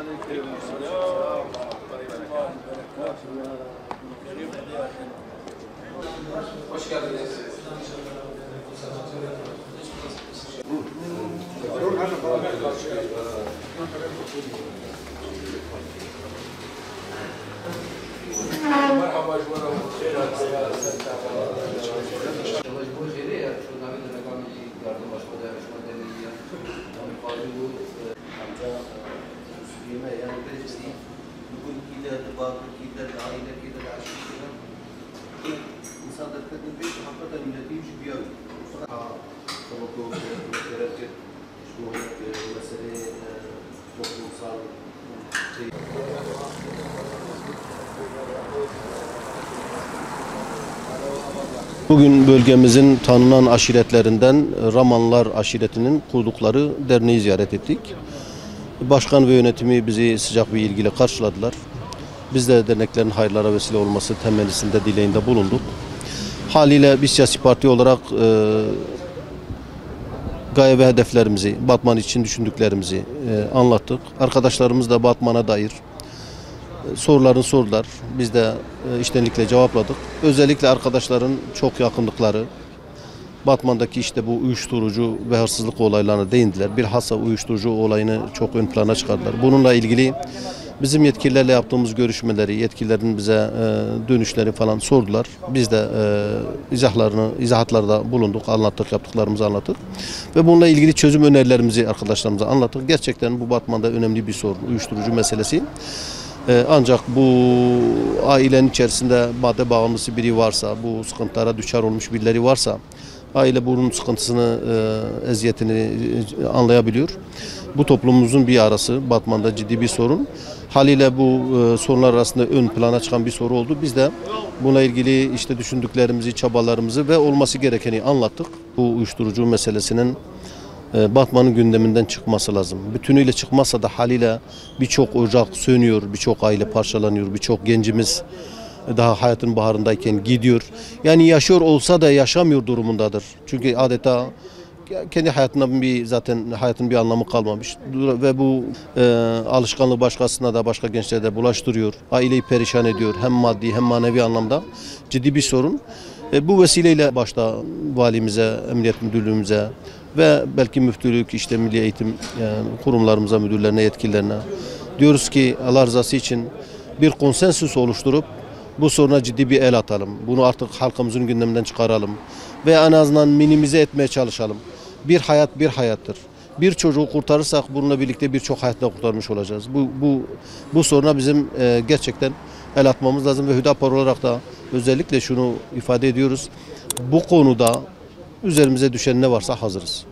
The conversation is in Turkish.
Hoş geldiniz. Bugün bölgemizin tanınan aşiretlerinden Ramanlar aşiretinin kurdukları derneği ziyaret ettik. Başkan ve yönetimi bizi sıcak bir ilgiyle karşıladılar. Biz de derneklerin hayırlara vesile olması temennisinde, dileğinde bulunduk. Haliyle bir siyasi parti olarak gaye ve hedeflerimizi, Batman için düşündüklerimizi anlattık. Arkadaşlarımız da Batman'a dair sorularını sordular. Biz de içtenlikle cevapladık. Özellikle arkadaşların çok yakınlıkları, Batman'daki işte bu uyuşturucu ve hırsızlık olaylarına değindiler. Bilhassa uyuşturucu olayını çok ön plana çıkardılar. Bununla ilgili bizim yetkililerle yaptığımız görüşmeleri, yetkililerin bize dönüşleri falan sordular. Biz de izahatlarda bulunduk, anlattık, yaptıklarımızı anlattık. Ve bununla ilgili çözüm önerilerimizi arkadaşlarımıza anlattık. Gerçekten bu Batman'da önemli bir sorun, uyuşturucu meselesi. Ancak bu ailenin içerisinde madde bağımlısı biri varsa, bu sıkıntılara düşer olmuş birileri varsa, aile bunun sıkıntısını, eziyetini anlayabiliyor. Bu toplumumuzun bir arası, Batman'da ciddi bir sorun. Haliyle bu sorunlar arasında ön plana çıkan bir soru oldu. Biz de buna ilgili işte düşündüklerimizi, çabalarımızı ve olması gerekeni anlattık. Bu uyuşturucu meselesinin Batman'ın gündeminden çıkması lazım. Bütünüyle çıkmazsa da haliyle birçok ocak sönüyor, birçok aile parçalanıyor, birçok gencimiz daha hayatın baharındayken gidiyor. Yani yaşıyor olsa da yaşamıyor durumundadır. Çünkü adeta kendi hayatında zaten hayatın bir anlamı kalmamış ve bu alışkanlığı başkasına da başka gençlere de bulaştırıyor. Aileyi perişan ediyor hem maddi hem manevi anlamda ciddi bir sorun. Bu vesileyle başta valimize, emniyet müdürlüğümüze ve belki müftülük, işte milli eğitim kurumlarımıza, müdürlerine, yetkililerine diyoruz ki Allah rızası için bir konsensüs oluşturup bu soruna ciddi bir el atalım. Bunu artık halkımızın gündeminden çıkaralım ve en azından minimize etmeye çalışalım. Bir hayat bir hayattır. Bir çocuğu kurtarırsak bununla birlikte birçok hayatla kurtarmış olacağız. Bu soruna bizim gerçekten el atmamız lazım ve Hüdapar olarak da özellikle şunu ifade ediyoruz. Bu konuda üzerimize düşen ne varsa hazırız.